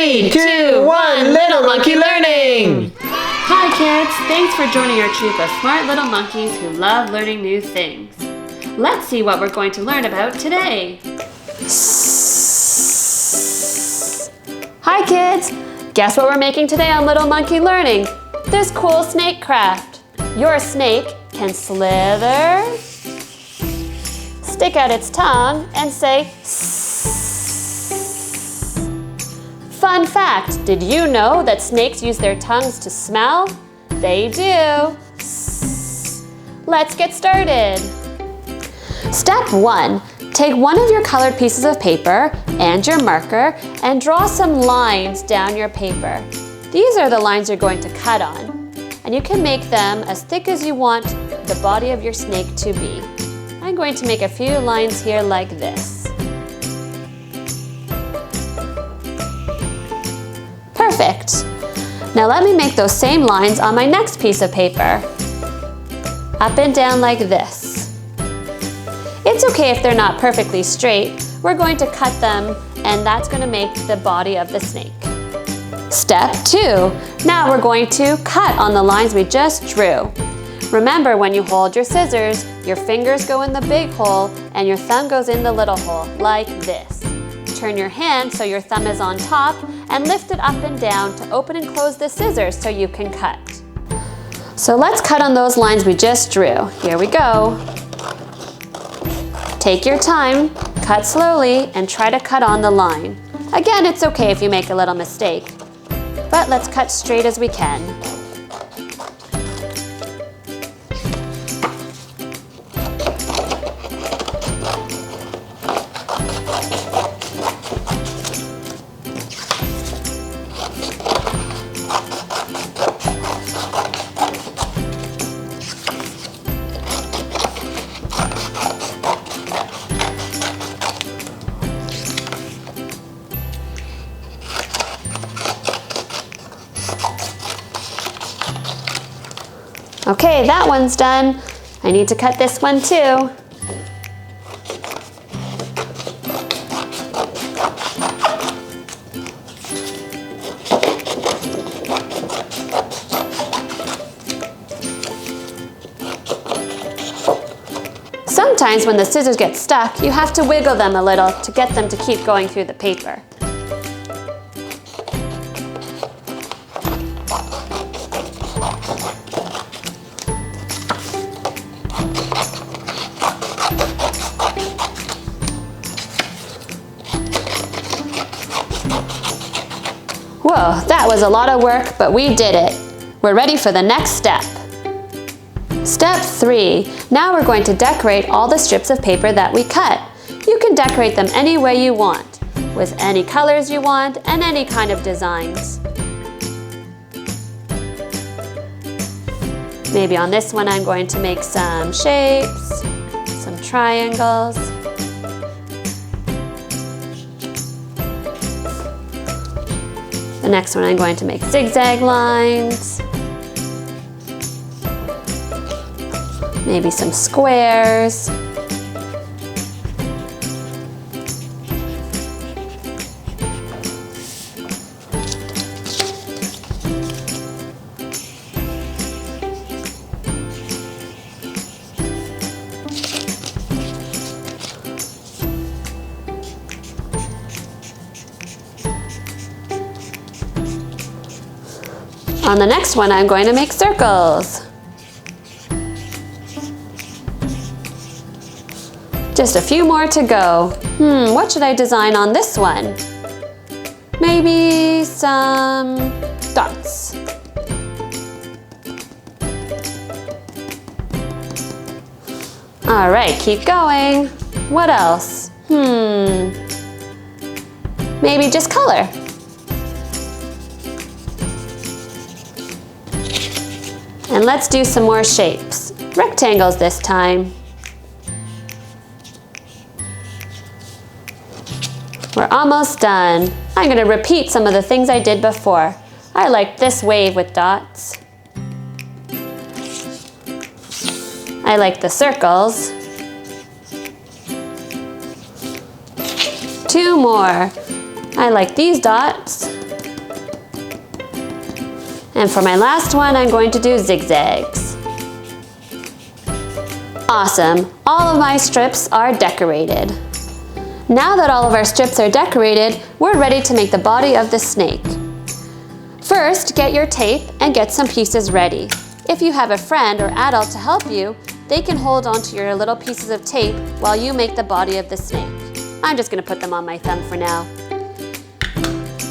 3, 2, 1, Little Monkey Learning! Hi kids, thanks for joining our troop of smart little monkeys who love learning new things. Let's see what we're going to learn about today. Sssssss. Hi kids, guess what we're making today on Little Monkey Learning? This cool snake craft. Your snake can slither, stick out its tongue, and say sssss. Fun fact, did you know that snakes use their tongues to smell? They do. Sssss. Let's get started. Step 1. Take one of your colored pieces of paper and your marker and draw some lines down your paper. These are the lines you're going to cut on, and you can make them as thick as you want the body of your snake to be. I'm going to make a few lines here like this. Perfect. Now let me make those same lines on my next piece of paper. Up and down like this. It's okay if they're not perfectly straight. We're going to cut them, and that's going to make the body of the snake. Step 2. Now we're going to cut on the lines we just drew. Remember, when you hold your scissors, your fingers go in the big hole and your thumb goes in the little hole, like this. Turn your hand so your thumb is on top and lift it up and down to open and close the scissors so you can cut. So let's cut on those lines we just drew. Here we go. Take your time, cut slowly, and try to cut on the line. Again, it's okay if you make a little mistake, but let's cut straight as we can. Okay, that one's done. I need to cut this one too. Sometimes when the scissors get stuck, you have to wiggle them a little to get them to keep going through the paper. Whoa, that was a lot of work, but we did it. We're ready for the next step. Step 3. Now we're going to decorate all the strips of paper that we cut. You can decorate them any way you want, with any colors you want and any kind of designs. Maybe on this one I'm going to make some shapes, some triangles. The next one I'm going to make zigzag lines, maybe some squares. On the next one, I'm going to make circles. Just a few more to go. What should I design on this one? Maybe some dots. All right, keep going. What else? Maybe just color. And let's do some more shapes. Rectangles this time. We're almost done. I'm going to repeat some of the things I did before. I like this wave with dots. I like the circles. 2 more. I like these dots. And for my last one, I'm going to do zigzags. Awesome, all of my strips are decorated. Now that all of our strips are decorated, we're ready to make the body of the snake. First, get your tape and get some pieces ready. If you have a friend or adult to help you, they can hold onto your little pieces of tape while you make the body of the snake. I'm just gonna put them on my thumb for now.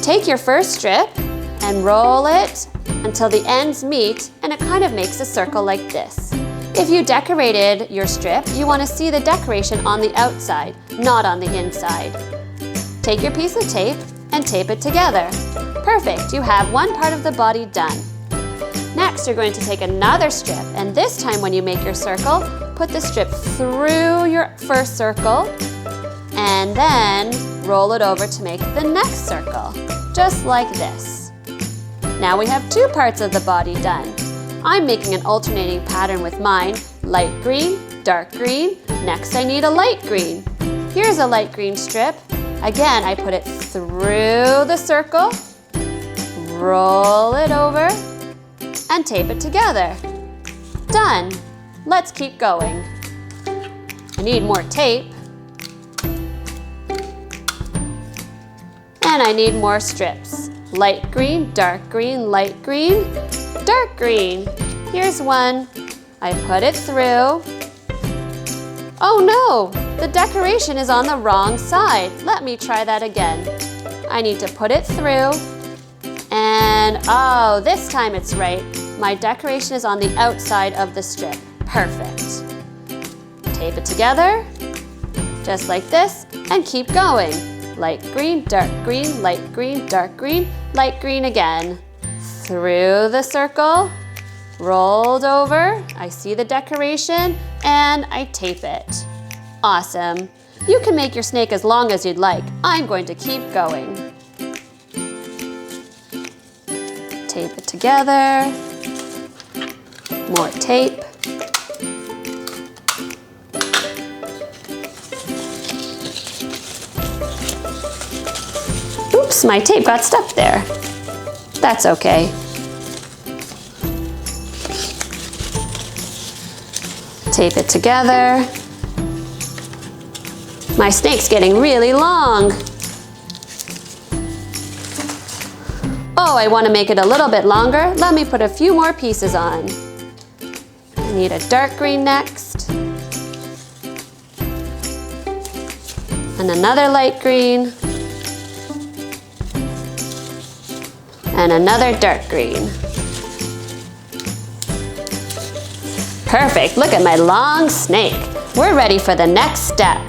Take your first strip and roll it until the ends meet and it kind of makes a circle like this. If you decorated your strip, you want to see the decoration on the outside, not on the inside. Take your piece of tape and tape it together. Perfect, you have one part of the body done. Next, you're going to take another strip, and this time when you make your circle, put the strip through your first circle and then roll it over to make the next circle, just like this. Now we have two parts of the body done. I'm making an alternating pattern with mine, light green, dark green. Next I need a light green. Here's a light green strip. Again, I put it through the circle, roll it over, and tape it together. Done. Let's keep going. I need more tape. And I need more strips. Light green, dark green, light green, dark green. Here's one. I put it through. Oh no, the decoration is on the wrong side. Let me try that again. I need to put it through. And oh, this time it's right. My decoration is on the outside of the strip. Perfect. Tape it together, just like this, and keep going. Light green, dark green, light green, dark green, light green again. Through the circle, rolled over, I see the decoration, and I tape it. Awesome. You can make your snake as long as you'd like. I'm going to keep going. Tape it together. More tape. Oops, my tape got stuck there. That's okay. Tape it together. My snake's getting really long. Oh, I want to make it a little bit longer. Let me put a few more pieces on. I need a dark green next. And another light green. And another dark green. Perfect, look at my long snake. We're ready for the next step.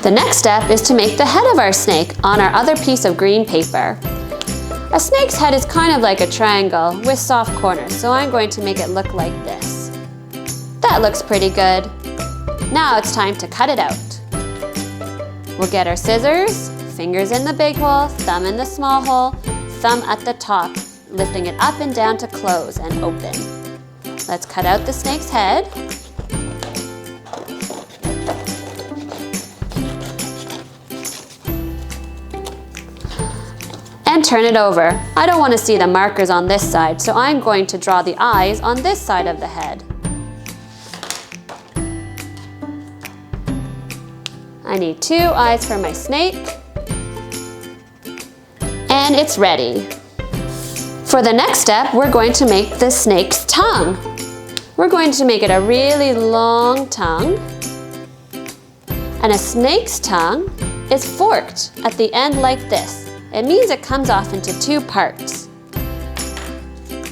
The next step is to make the head of our snake on our other piece of green paper. A snake's head is kind of like a triangle with soft corners, so I'm going to make it look like this. That looks pretty good. Now it's time to cut it out. We'll get our scissors, fingers in the big hole, thumb in the small hole, thumb at the top, lifting it up and down to close and open. Let's cut out the snake's head. And turn it over. I don't want to see the markers on this side, so I'm going to draw the eyes on this side of the head. I need 2 eyes for my snake. And it's ready. For the next step, we're going to make the snake's tongue. We're going to make it a really long tongue. And a snake's tongue is forked at the end like this. It means it comes off into 2 parts.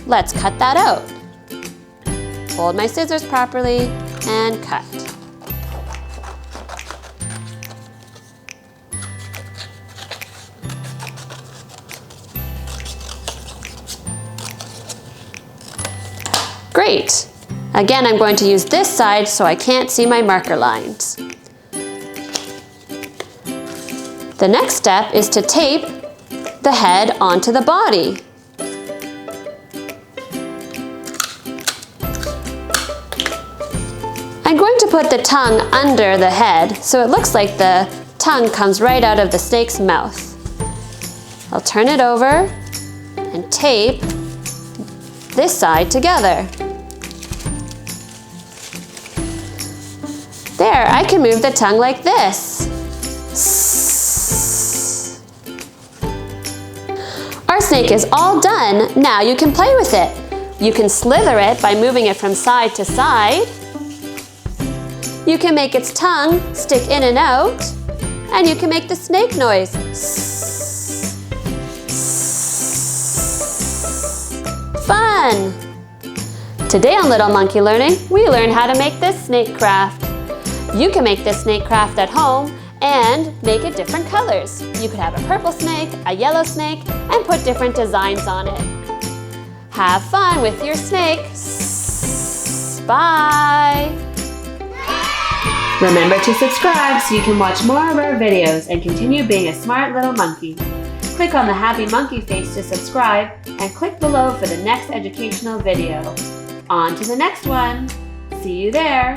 Let's cut that out. Hold my scissors properly and cut. Great. Again, I'm going to use this side so I can't see my marker lines. The next step is to tape the head onto the body. I'm going to put the tongue under the head so it looks like the tongue comes right out of the snake's mouth. I'll turn it over and tape this side together. There, I can move the tongue like this. Sssss. Our snake is all done. Now you can play with it. You can slither it by moving it from side to side. You can make its tongue stick in and out. And you can make the snake noise. Sssss. Sssss. Fun! Today on Little Monkey Learning, we learn how to make this snake craft. You can make this snake craft at home and make it different colors. You could have a purple snake, a yellow snake, and put different designs on it. Have fun with your snake. Sssss. Bye! Remember to subscribe so you can watch more of our videos and continue being a smart little monkey. Click on the happy monkey face to subscribe and click below for the next educational video. On to the next one. See you there.